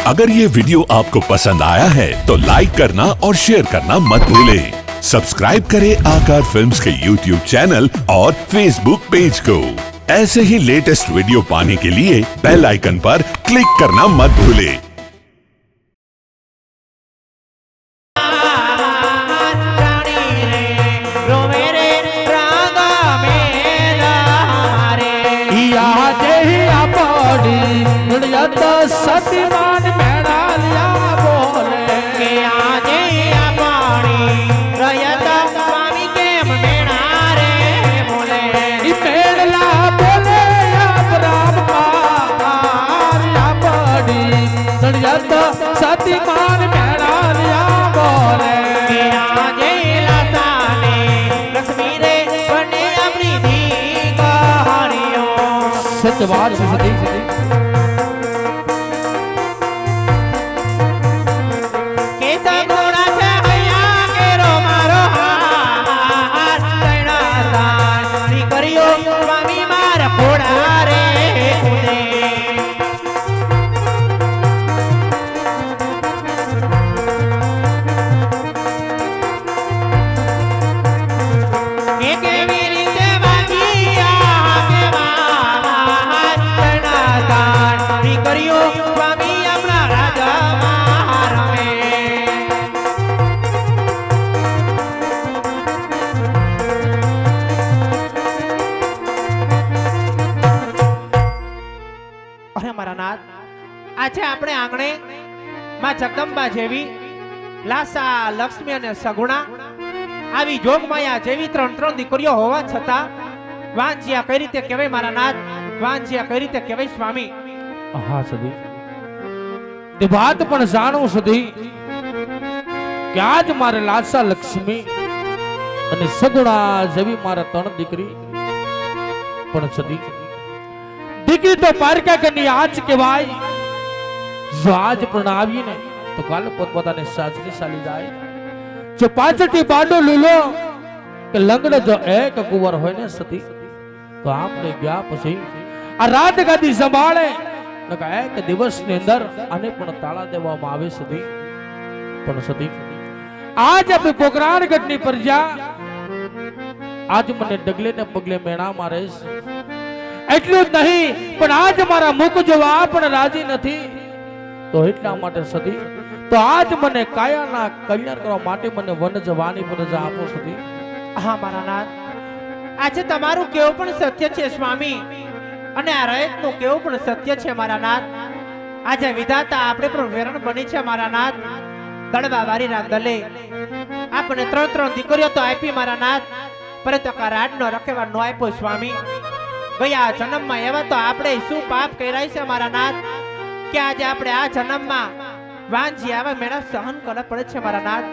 अगर ये वीडियो आपको पसंद आया है तो लाइक करना और शेयर करना मत भूलें। सब्सक्राइब करें आकार फिल्म्स के YouTube चैनल और Facebook पेज को। ऐसे ही लेटेस्ट वीडियो पाने के लिए बेल आइकन पर क्लिक करना मत भूलें। सतीमान मेरा लिया बोले के आजे अपनी रयत स्वामी के मेरा रे बोले मेला बोले अब राम पारिया बड़ी सड़ियत सतीमान मेरा लिया बोले के आजे लताने लक्ष्मी रे बने अपनी दी कहानियों सत्यवाद से सती આજે આપણે આંગણે માં જગદંબા જેવી લાસા લક્ષ્મી અને સગુણા આવી જોગમાયા જેવી ત્રણ દીકરીઓ હોવા છતાં વાંજિયા કઈ રીતે કહેવાય મારા નાથ, વાંજિયા કઈ રીતે કહેવાય સ્વામી? હા સદી તે વાત પણ જાણું સદી કે આજ મારે લાસા લક્ષ્મી અને સગુણા જેવી મારા ત્રણ દીકરી પણ સદી દીકરી તો પારકા કની આજ કહેવાય। जो आज प्रणावी ने तो काल पोतपोताने सासरी साली जाए जो पाचटी बाडो लूलो के लंगड़ जो एक कुंवर होय ने सती तो आपने गया પછી આ રાત ગાદી સંભાળે નકા એક દિવસ ની અંદર આને પણ તાળા દેવામાં આવે સતી પણ સતી આજ આપણે પોકરાણગઢ ની પ્રજા આજ મને ડગલે ને પગલે મેણા મારે એટલું જ નહીં પણ આજ મારા મુખ જોવા પણ રાજી નથી તો એટલા માટે સતી તો આજ મને કાયાના કલ્યાણ કરવા માટે મને વન જવાની પ્રજા આપો સતી। હા મારા નાથ, આજે તમારું કેવું પણ સત્ય છે સ્વામી અને આ રયતનું કેવું પણ સત્ય છે મારા નાથ। આજે વિધાતા આપણે પણ વેરણ બની છે મારા નાથ। દળવા વારીના દલે આપણે ત્રણ દીકરીઓ તો આપી મારા નાથ, પરંતુ આ રાડનો રખેવા નો આપ્યો સ્વામી। ગયા જન્મમાં એવા તો આપણે શું પાપ કર્યા છે મારા નાથ કે આજે આપણે આ જન્મમાં વાંજી આવા મેળા સહન કરવા પડે છે મારા નાથ।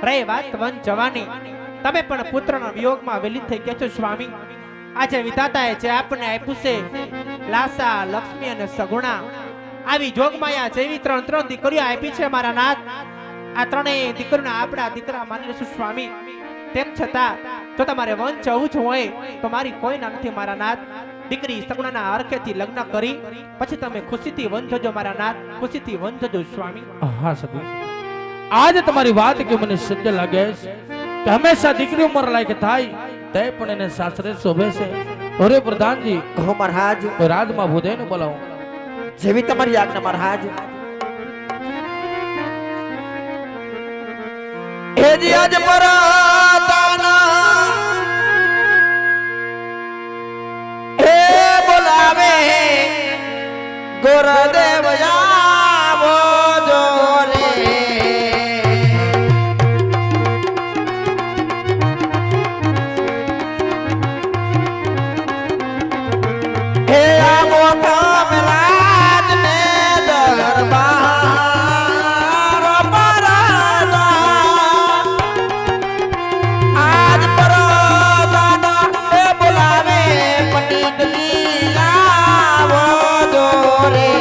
રે વાત વન જવાની તમે પણ પુત્રના વિયોગમાં વેલી થઈ ગયા છો સ્વામી। આજે વિધાતાએ જે આપણને આપ્યું છે લાસા લક્ષ્મી અને સગુણા આવી જોગમાયા જેવી ત્રણ દીકરીઓ આપી છે મારા નાથ। આ ત્રણેય દીકરીઓને આપણા દીકરા માની લેશું સ્વામી। તેમ છતાં જો તમારે વન જવું જ હોય તો મારી કોઈ ના નથી મારા નાથ। દીકરી સગુણાના હરખેથી લગ્ન કરી પછી તમે ખુશીથી વન જજો મારા નાથ, ખુશીથી વન જજો સ્વામી। હા સતી આજ તમારી વાત કે મને સત્ય લાગે છે કે હંમેશા દીકરી ઉંમર લાયક થાય તે પણ એને સાસરે શોભે છે। અરે પ્રધાનજી કહો મહારાજ, રાજમાં ભૂદેને બોલાવો। જેવી તમારી આજ્ઞા મહારાજ। એ જી આજ પરાતાના બોલાવે ગુરુદેવ આવો જોરે હે આવો કામરાજ ને દરબાર પરાતા આજ પરાતા એ બોલાવે પંડિત લી આવો જોરે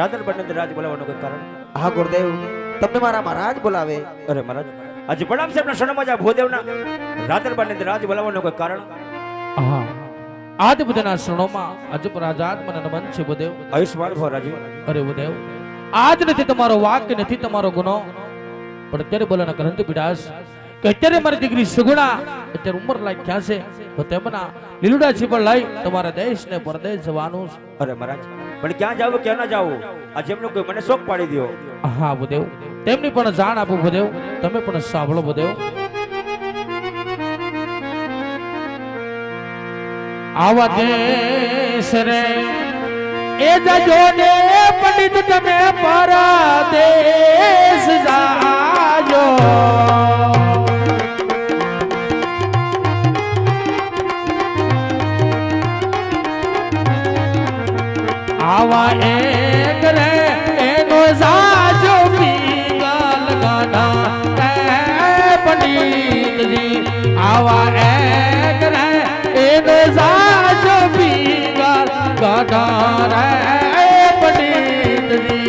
રાધન પંડિત રાજ બોલાવવાનું કોઈ કારણ? હા ગુરુદેવ, તમને મારા મહારાજ બોલાવે. અરે મહારાજ, આજે પ્રણામ છે આપણા શરણમાં ભૂદેવના રાધન પંડિત રાજ બોલાવવાનું કોઈ કારણ? હા, આજ બધાના શરણોમાં અજ રાજાત મને નમન છે બુદેવ. આયુષ્માન ભવ રાજી. અરે બુદેવ, આજ નથી તમારો વાક કે નથી તમારો ગુનો, પણ અત્યારે બોલાના ગ્રંથ પીડાશ કે અત્યારે મારી દીકરી સુગુણા અત્યારે ઉંમર લાયક થયા છે, તો તેમના લીલુડા છીપડ લઈ તમારા દેશ ને પરદેશ જવાનું છે. અરે મહારાજ, પણ ક્યાં જાવ ક્યાં ના જાવ, આ જેમનું કોઈ મને શોક પાડી દો. હા બુદેવ, તેમની પણ જાણ આપો બુદેવ, તમે પણ સાંભળો બુદેવ. આવા દેશ રે એ જજો ને પંડિત તમે પરદેશ જાજો. આવા એક રે એનો જાજો પીગલ ગાના પંડિતજી. આવા એક રે એનો જાજો પીગલ ગાના રે પંડિતજી.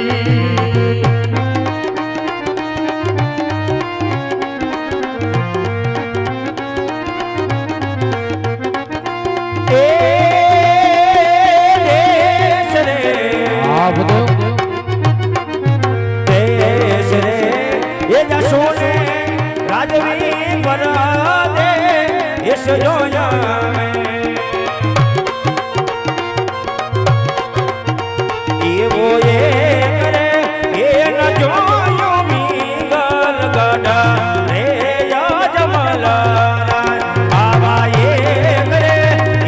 એ દેશ રે, આ બધું દેશ રે એ જશો ને રાજવી પરદેશ જોયા મેં. એવો એક રે એ ન જોયો મીગલ ગઢા રે યજમલરાય. આવા એક રે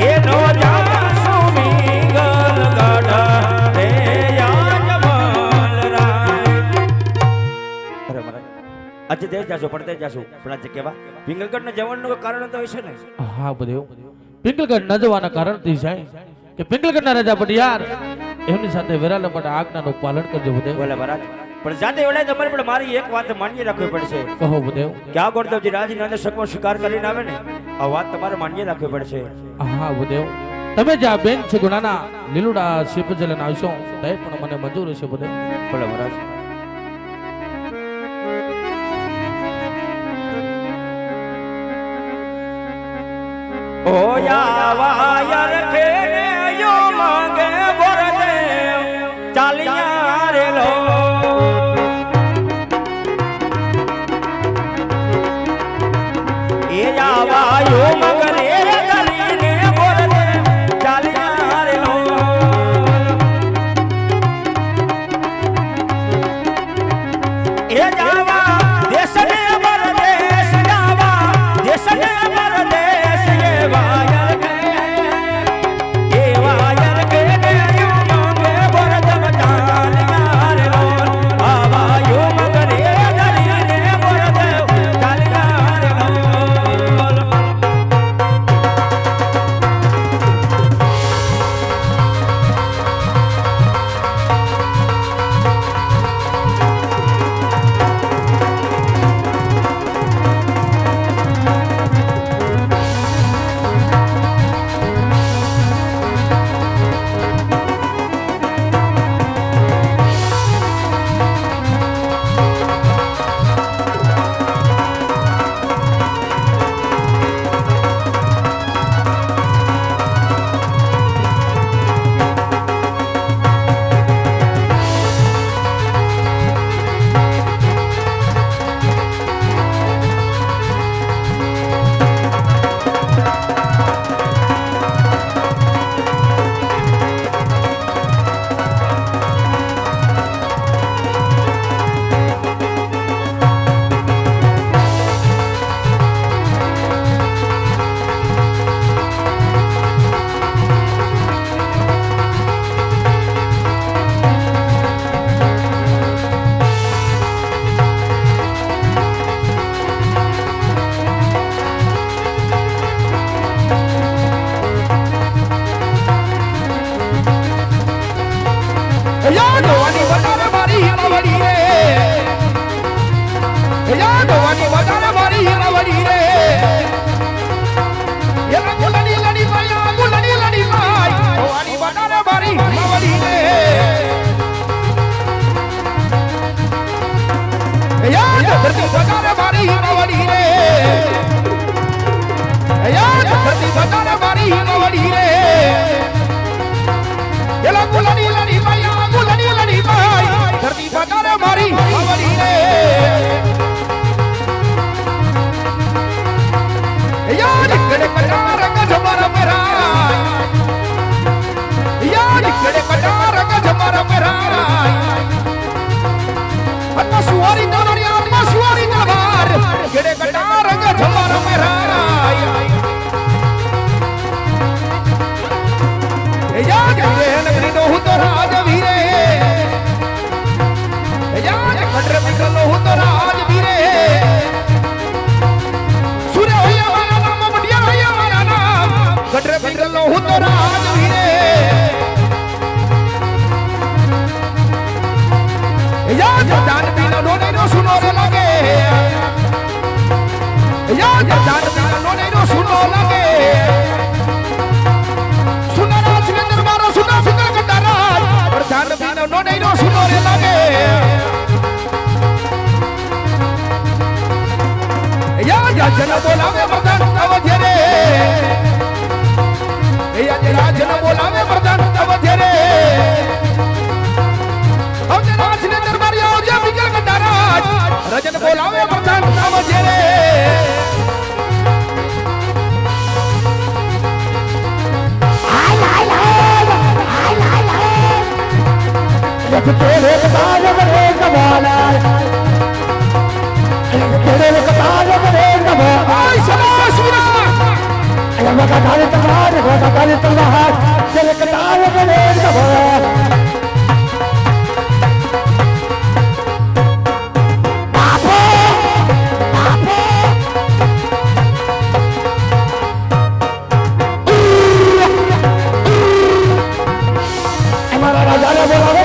એ નો જાશો મીગલ ગઢા રે યજમલરાય. અરે મહારાજ, આજે દેશ જાશો પડતે જાશો, પણ આજે કેવા પિંગલગઢ ના જવાનું કારણ તો હશે ને? હા બુદેવ, પિંગલગઢ ન જવાના કારણથી જાય કે પિંગલગઢના રાજા પટિયાર એમની સાથે વેરાલા માટે આજ્ઞાનું પાલન કરજો બુદેવ. બોલે મહારાજ, પણ જાતે વડાય તમારે પણ મારી એક વાત માન્ય રાખવી પડશે કહો બુદેવ. કે આ ગોરદેવજી રાજીનાને શકનો શિકાર કરીને આવે ને, આ વાત તમારે માન્ય રાખવી પડશે. હા બુદેવ, તમે જ્યાં બેન છે ગુણાના લીલુડા શિપજલન આવશો તે પણ મને મંજૂર છે બુદેવ. બોલે મહારાજ. ઓયા વાયર ખેને યો માંગે ગોરદેવ ચાલિયા રે લો. એ આવાયો મગરે ગલીને ગોરદેવ ચાલિયા રે લો. એ જાવા દેશને પરદેશ જાવા, દેશને પરદેશ એ વાયર કે, એ વાયર કે યો માંગે ગોરદેવ ચાલિયા રે લો. આવાયો મગરે ગલીને ગોરદેવ ચાલિયા રે લો. કેડે કટા રંગ જમારા પહેરાય યાદ કેડે કટા રંગ જમારા પહેરાય અતો સુવારી તલવારિયા સુવારી તલવાર કેડે કટા રંગ જમારા પહેરાય યાદ એ નગરી નો હું તો રાજ વીરે યાદ કટર મિકલો હું તો રાજ વીરે સૂર્ય હોયા મારા નામ મડિયા હોયા મારા નામ કટર મિકલો હું તો રાજ વીરે યાદ દાન પીનો નોને નો સુનો રે લાગે યાદ દાન પીનો નોને નો સુનો લાગે પ્રધાન પીનો નો નઈ નો સુનો રે લાગે યા જન બોલાવે પ્રધાન અવધ્ય રે યા જન બોલાવે પ્રધાન અવધ્ય રે અવધ્ય રાજ ને દરબારી અવધ્ય વિકલ કંડારાજ રજન બોલાવે પ્રધાન અવધ્ય રે तेरे कतार बने कमाला तेरे कतार बने कमाला आई शाबाश वीरस्मा अरे मका तारे तलवार तेरे कतार बने कमाला बापो बापो हमारा राजा ने बोला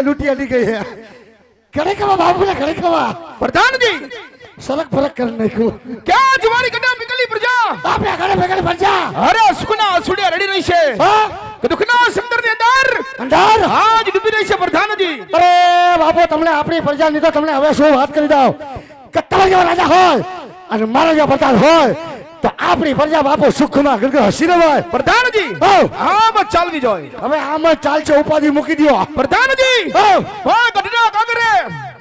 लुटिया ली गई है खड़े कवा बाबू ने खड़े कवा प्रधान जी सड़क फरक करने को क्या जवानी कटा मिकली प्रजा बाप ने खड़े बेगल प्रजा अरे सुखना सुड़िया रेडी रही छे કે દુખના સમંદર ની અંદર આજ ડૂબી રહી છે પ્રધાનજી અરે બાપુ તમને આપણી પ્રજા ની તો તમને હવે શું વાત કરી દઉં કે તમારા જેવા રાજા હોય અને મારા જેવા પ્રધાન હોય તો આપણી પ્રજા બાપુ સુખમાં ગરગર હસી રહે પ્રધાનજી આમ ચાલવી જોઈએ હવે આમ જ ચાલશે ઉપાધિ મૂકી દો પ્રધાનજી હા ગઢડા કાગરે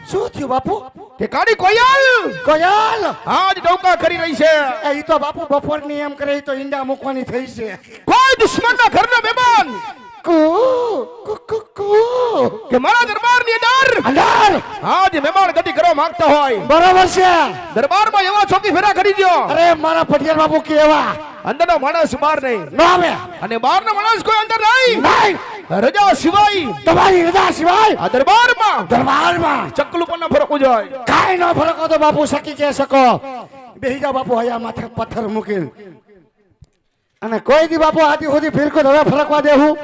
શું થયું બાપુ કે કાડી કોયલ આજ ડોકા કરી રહી છે એ તો બાપુ બપોરની એમ કરે તો ઈંડા મૂકવાની થઈ છે કોઈ દુશ્મનના ઘરનો મહેમાન કે મારા દરબારની અંદર આજ મહેમાન ગતિ કરવા માંગતા હોય બરાબર છે દરબારમાં એવા ચોકી ફેરા કરી દો અરે મારા પટિયાર બાપુ કેવા અંદરનો માણસ બહાર નહીં ન આવે અને બહારનો માણસ કોઈ અંદર નહીં રજા સિવાય તમારી રજા સિવાય આ દરબારમાં ચકલું પણ ફરકવું જોઈએ કાઈ ન ફરકો તો બાપુ સકી કે શકો બેહી જા બાપુ હયા માથે પથ્થર મૂકીને અને કોઈ દી બાપુ આદી સુધી ફિરકો હવે ફરકવા દેવું